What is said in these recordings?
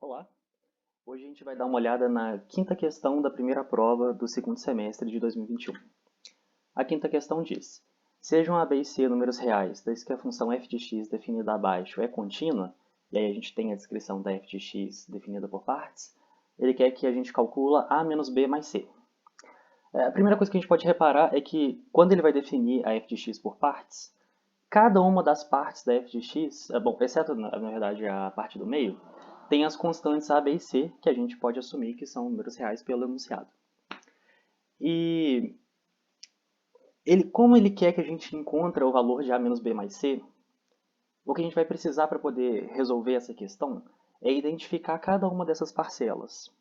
Olá! Hoje a gente vai dar uma olhada na quinta questão da primeira prova do segundo semestre de 2021. A quinta questão diz: sejam A, B e C números reais, desde que a função f de x definida abaixo é contínua, e aí a gente tem a descrição da f de x definida por partes, ele quer que a gente calcula A menos B mais C. A primeira coisa que a gente pode reparar é que quando ele vai definir a f de x por partes, cada uma das partes da f de x, bom, exceto na verdade a parte do meio, tem as constantes a, b e c, que a gente pode assumir que são números reais pelo enunciado. E como ele quer que a gente encontre o valor de a menos b mais c, o que a gente vai precisar para poder resolver essa questão é identificar cada uma dessas parcelas.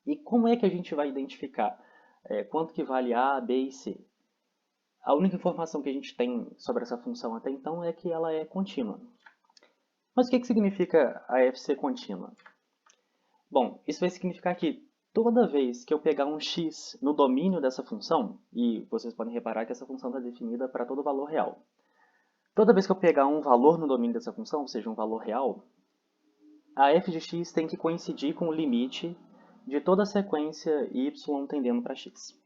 E como é que a gente vai identificar quanto que vale a, b e c? A única informação que a gente tem sobre essa função até então é que ela é contínua. Mas o que significa a f ser contínua? Bom, isso vai significar que toda vez que eu pegar um x no domínio dessa função, e vocês podem reparar que essa função está definida para todo valor real. Toda vez que eu pegar um valor no domínio dessa função, ou seja, um valor real, a f de x tem que coincidir com o limite de toda a sequência y tendendo para x.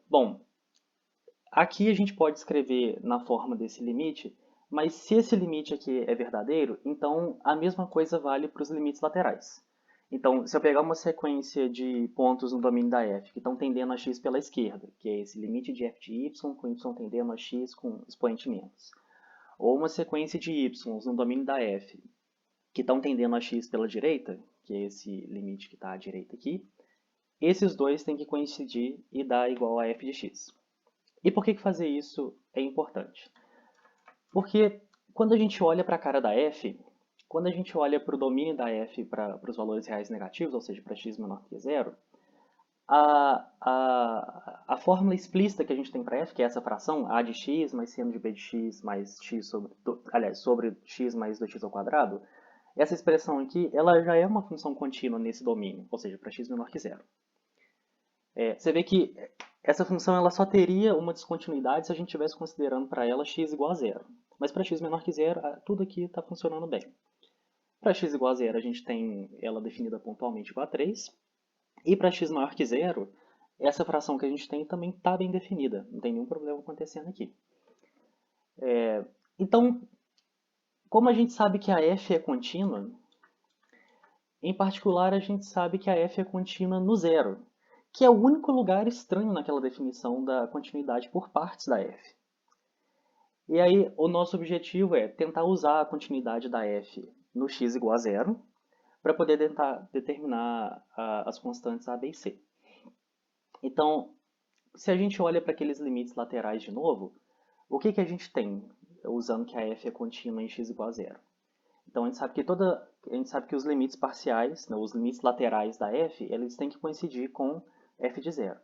Bom, aqui a gente pode escrever na forma desse limite, mas se esse limite aqui é verdadeiro, então a mesma coisa vale para os limites laterais. Então, se eu pegar uma sequência de pontos no domínio da f que estão tendendo a x pela esquerda, que é esse limite de f de y com y tendendo a x com expoente menos, ou uma sequência de y no domínio da f que estão tendendo a x pela direita, que é esse limite que está à direita aqui, esses dois têm que coincidir e dar igual a f de x. E por que fazer isso é importante? Porque quando a gente olha para a cara da f, quando a gente olha para o domínio da f para os valores reais negativos, ou seja, para x menor que zero, a fórmula explícita que a gente tem para f, que é essa fração, a de x mais seno de b de x mais x sobre x mais 2x ao quadrado, essa expressão aqui ela já é uma função contínua nesse domínio, ou seja, para x menor que zero. Você vê que essa função ela só teria uma descontinuidade se a gente estivesse considerando para ela x igual a zero. Mas para x menor que zero, tudo aqui está funcionando bem. Para x igual a zero, a gente tem ela definida pontualmente igual a 3. E para x maior que zero, essa fração que a gente tem também está bem definida. Não tem nenhum problema acontecendo aqui. Então, como a gente sabe que a f é contínua, em particular a gente sabe que a f é contínua no zero, que é o único lugar estranho naquela definição da continuidade por partes da f. E aí, o nosso objetivo é tentar usar a continuidade da f no x igual a zero, para poder tentar determinar as constantes a, b e c. Então, se a gente olha para aqueles limites laterais de novo, o que a gente tem usando que a f é contínua em x igual a zero? Então, a gente sabe que os limites parciais, né, os limites laterais da f, eles têm que coincidir com f de zero.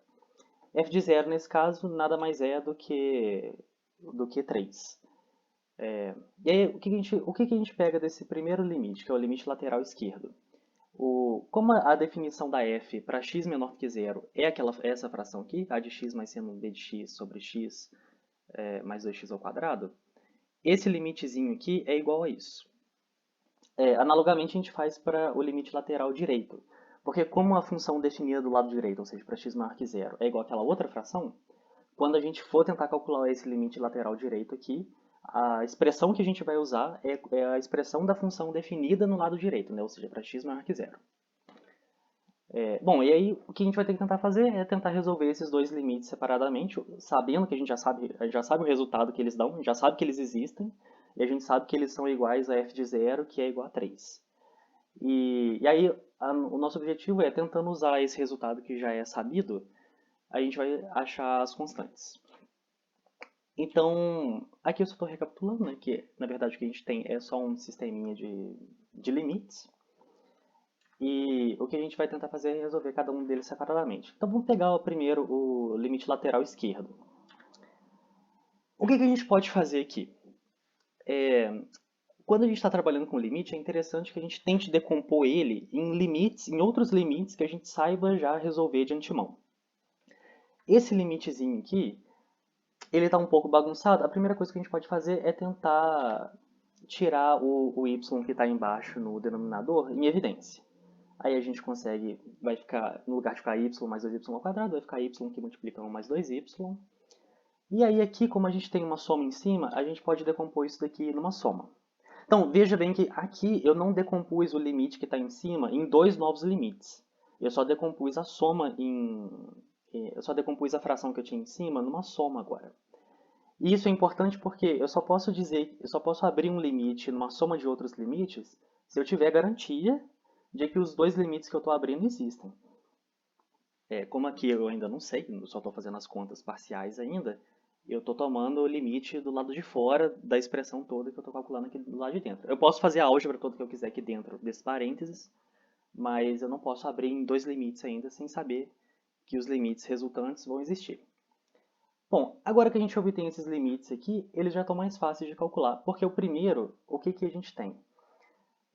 F de zero, nesse caso, nada mais é do que 3. E aí, o que a gente pega desse primeiro limite, que é o limite lateral esquerdo? Como a definição da f para x menor que zero é essa fração aqui, a de x mais seno b de x sobre x mais 2x ao quadrado, esse limitezinho aqui é igual a isso. Analogamente, a gente faz para o limite lateral direito. Porque como a função definida do lado direito, ou seja, para x maior que zero, é igual àquela outra fração, quando a gente for tentar calcular esse limite lateral direito aqui, a expressão que a gente vai usar é a expressão da função definida no lado direito, né? Ou seja, para x maior que zero. Bom, e aí o que a gente vai ter que tentar fazer é tentar resolver esses dois limites separadamente, sabendo que a gente já sabe o resultado que eles dão, a gente já sabe que eles existem, e a gente sabe que eles são iguais a f de zero, que é igual a 3. E aí o nosso objetivo é, tentando usar esse resultado que já é sabido, a gente vai achar as constantes. Então, aqui eu só estou recapitulando, né, que na verdade o que a gente tem é só um sisteminha de limites. E o que a gente vai tentar fazer é resolver cada um deles separadamente. Então vamos pegar primeiro o limite lateral esquerdo. O que a gente pode fazer aqui? Quando a gente está trabalhando com limite, é interessante que a gente tente decompor ele em limites, em outros limites que a gente saiba já resolver de antemão. Esse limitezinho aqui, ele está um pouco bagunçado. A primeira coisa que a gente pode fazer é tentar tirar o y que está embaixo no denominador em evidência. Aí a gente consegue, vai ficar, no lugar de ficar y mais 2y ao quadrado, vai ficar y que multiplica 1 mais 2y. E aí aqui, como a gente tem uma soma em cima, a gente pode decompor isso daqui numa soma. Então, veja bem que aqui eu não decompus o limite que está em cima em dois novos limites. Eu só decompus a soma eu só decompus a fração que eu tinha em cima numa soma agora. E isso é importante porque eu só posso abrir um limite numa soma de outros limites se eu tiver garantia de que os dois limites que eu estou abrindo existem. Como aqui eu ainda não sei, eu só estou fazendo as contas parciais ainda, eu estou tomando o limite do lado de fora da expressão toda que eu estou calculando aqui do lado de dentro. Eu posso fazer a álgebra toda que eu quiser aqui dentro desses parênteses, mas eu não posso abrir em dois limites ainda sem saber que os limites resultantes vão existir. Bom, agora que a gente obtém esses limites aqui, eles já estão mais fáceis de calcular, porque o primeiro, o que que a gente tem?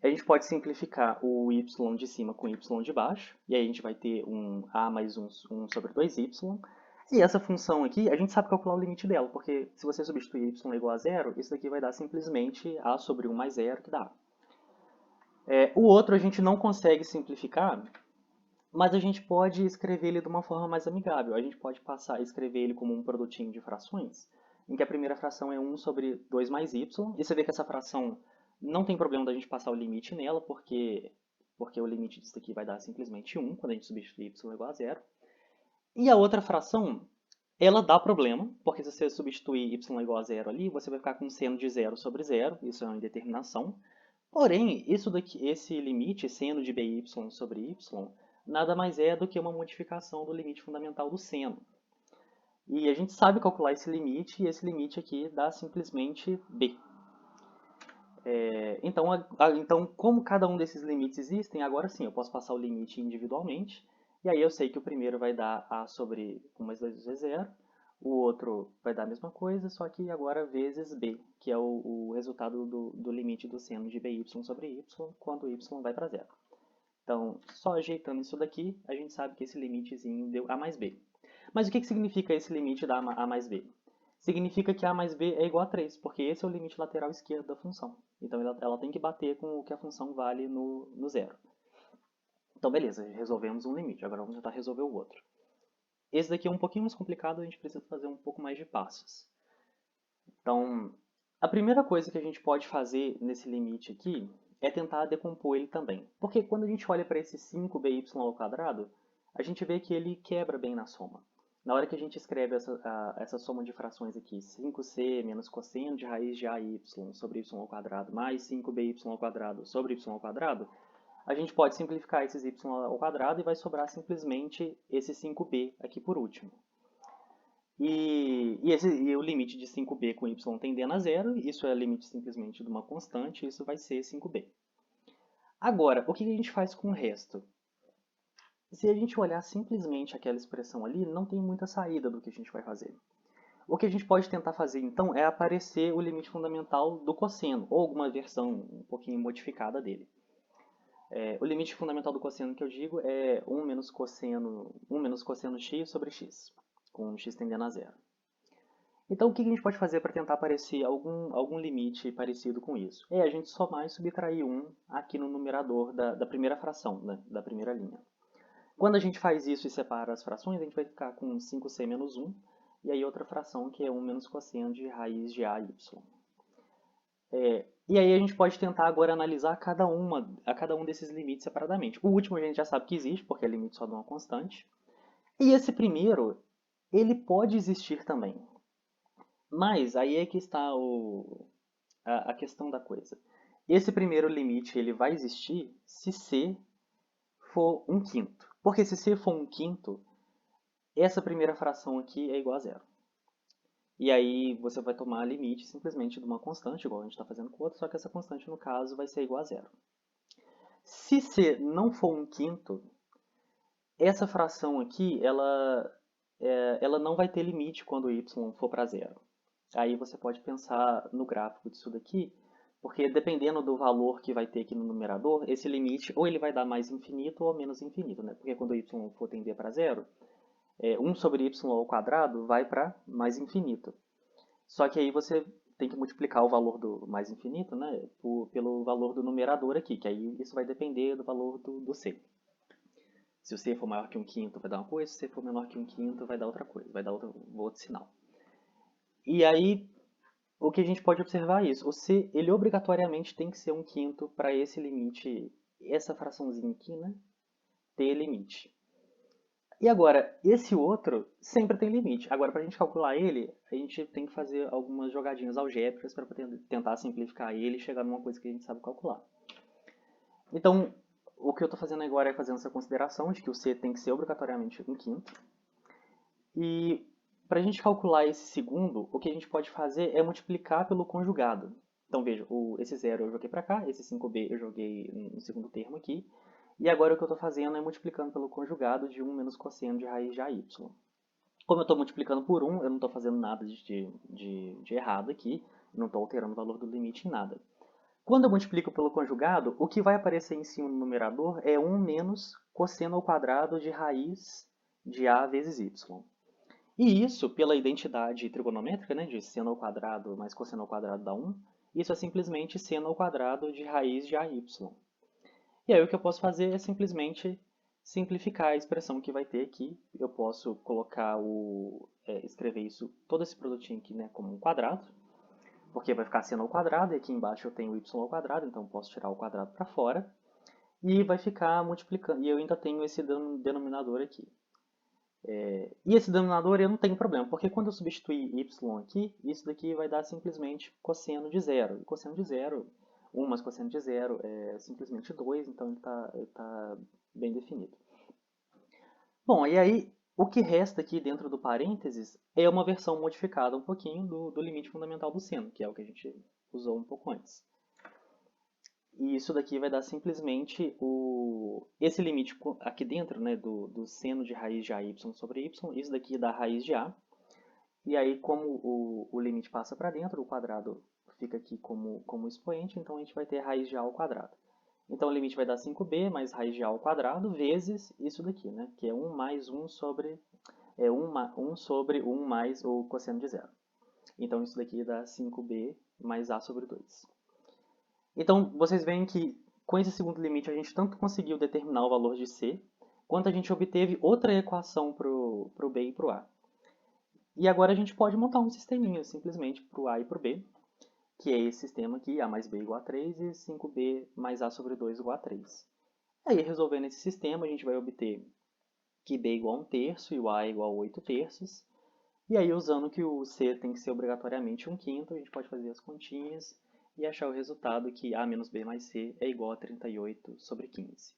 A gente pode simplificar o y de cima com o y de baixo, e aí a gente vai ter um a mais 1 sobre 2y. E essa função aqui, a gente sabe calcular o limite dela, porque se você substituir y igual a zero, isso daqui vai dar simplesmente a sobre 1 mais zero, que dá. O outro a gente não consegue simplificar, mas a gente pode escrever ele de uma forma mais amigável. A gente pode passar a escrever ele como um produtinho de frações, em que a primeira fração é 1 sobre 2 mais y. E você vê que essa fração não tem problema da gente passar o limite nela, porque o limite disso aqui vai dar simplesmente 1, quando a gente substituir y igual a zero. E a outra fração, ela dá problema, porque se você substituir y igual a zero ali, você vai ficar com seno de 0 sobre 0, isso é uma indeterminação. Porém, esse limite, seno de by sobre y, nada mais é do que uma modificação do limite fundamental do seno. E a gente sabe calcular esse limite, e esse limite aqui dá simplesmente b. Então, como cada um desses limites existem, agora sim, eu posso passar o limite individualmente, e aí eu sei que o primeiro vai dar a sobre 1 mais 2 vezes 0, o outro vai dar a mesma coisa, só que agora vezes b, que é o resultado do limite do seno de by sobre y, quando y vai para zero. Então, só ajeitando isso daqui, a gente sabe que esse limitezinho deu a mais b. Mas o que significa esse limite da a mais b? Significa que a mais b é igual a 3, porque esse é o limite lateral esquerdo da função. Então, ela tem que bater com o que a função vale no zero. Então, beleza, resolvemos um limite. Agora vamos tentar resolver o outro. Esse daqui é um pouquinho mais complicado, a gente precisa fazer um pouco mais de passos. Então, a primeira coisa que a gente pode fazer nesse limite aqui é tentar decompor ele também. Porque quando a gente olha para esse 5by ao quadrado, a gente vê que ele quebra bem na soma. Na hora que a gente escreve essa soma de frações aqui, 5c menos cosseno de raiz de ay sobre y ao quadrado mais 5by ao quadrado sobre y ao quadrado, a gente pode simplificar esses y ao quadrado e vai sobrar simplesmente esse 5b aqui por último. E o limite de 5b com y tendendo a zero, isso é limite simplesmente de uma constante, isso vai ser 5b. Agora, o que a gente faz com o resto? Se a gente olhar simplesmente aquela expressão ali, não tem muita saída do que a gente vai fazer. O que a gente pode tentar fazer, então, é aparecer o limite fundamental do cosseno, ou alguma versão um pouquinho modificada dele. O limite fundamental do cosseno que eu digo é 1 menos cosseno x sobre x, com x tendendo a zero. Então, o que a gente pode fazer para tentar aparecer algum limite parecido com isso? É a gente somar e subtrair 1 aqui no numerador da primeira fração, né, da primeira linha. Quando a gente faz isso e separa as frações, a gente vai ficar com 5c menos 1, e aí outra fração que é 1 menos cosseno de raiz de ay. E aí a gente pode tentar agora analisar cada um desses limites separadamente. O último a gente já sabe que existe, porque é limite só de uma constante. E esse primeiro, ele pode existir também. Mas aí é que está a questão da coisa. Esse primeiro limite ele vai existir se c for 1/5. Porque se c for 1/5, essa primeira fração aqui é igual a zero. E aí você vai tomar limite simplesmente de uma constante, igual a gente está fazendo com o outro, só que essa constante, no caso, vai ser igual a zero. Se c não for 1/5, essa fração aqui, ela não vai ter limite quando y for para zero. Aí você pode pensar no gráfico disso daqui, porque dependendo do valor que vai ter aqui no numerador, esse limite ou ele vai dar mais infinito ou menos infinito, né? Porque quando y for tender para zero, 1 sobre y ao quadrado vai para mais infinito. Só que aí você tem que multiplicar o valor do mais infinito, né, pelo valor do numerador aqui, que aí isso vai depender do valor do C. Se o C for maior que 1/5 vai dar uma coisa, se o C for menor que 1/5 vai dar outra coisa, vai dar outro sinal. E aí, o que a gente pode observar é isso. O C, ele obrigatoriamente tem que ser 1/5 para esse limite, essa fraçãozinha aqui, né, ter limite. E agora, esse outro sempre tem limite. Agora, para a gente calcular ele, a gente tem que fazer algumas jogadinhas algébricas para tentar simplificar ele e chegar numa coisa que a gente sabe calcular. Então, o que eu estou fazendo agora é fazendo essa consideração de que o C tem que ser obrigatoriamente 1/5. E para a gente calcular esse segundo, o que a gente pode fazer é multiplicar pelo conjugado. Então veja, esse 0 eu joguei para cá, esse 5b eu joguei no segundo termo aqui. E agora o que eu estou fazendo é multiplicando pelo conjugado de 1 menos cosseno de raiz de AY. Como eu estou multiplicando por 1, eu não estou fazendo nada de errado aqui, não estou alterando o valor do limite em nada. Quando eu multiplico pelo conjugado, o que vai aparecer em cima no numerador é 1 menos cosseno ao quadrado de raiz de A vezes Y. E isso, pela identidade trigonométrica, né, de seno ao quadrado mais cosseno ao quadrado dá 1, isso é simplesmente seno ao quadrado de raiz de AY. E aí o que eu posso fazer é simplesmente simplificar a expressão que vai ter aqui. Eu posso colocar escrever isso, todo esse produtinho aqui, né, como um quadrado, porque vai ficar seno ao quadrado, e aqui embaixo eu tenho y ao quadrado, então eu posso tirar o quadrado para fora. E vai ficar multiplicando, e eu ainda tenho esse denominador aqui. E esse denominador eu não tenho problema, porque quando eu substituir y aqui, isso daqui vai dar simplesmente cosseno de zero. E cosseno de zero, 1 mais cosseno de zero é simplesmente 2, então ele tá bem definido. Bom, e aí o que resta aqui dentro do parênteses é uma versão modificada um pouquinho do limite fundamental do seno, que é o que a gente usou um pouco antes. E isso daqui vai dar simplesmente esse limite aqui dentro, né, do seno de raiz de AY sobre Y, isso daqui dá raiz de A. E aí, como o limite passa para dentro, o quadrado fica aqui como expoente, então a gente vai ter raiz de A ao quadrado. Então o limite vai dar 5b mais raiz de A ao quadrado vezes isso daqui, né, que é 1 mais 1 sobre, 1 sobre 1 mais o cosseno de zero. Então isso daqui dá 5b mais A sobre 2. Então, vocês veem que com esse segundo limite a gente tanto conseguiu determinar o valor de C, quanto a gente obteve outra equação para o B e para o A. E agora a gente pode montar um sisteminha simplesmente para o A e para o B, que é esse sistema aqui, A mais B igual a 3 e 5B mais A sobre 2 igual a 3. Aí, resolvendo esse sistema, a gente vai obter que B igual a 1/3 e o A igual a 8/3. E aí, usando que o C tem que ser obrigatoriamente 1/5, a gente pode fazer as continhas e achar o resultado que A menos B mais C é igual a 38 sobre 15.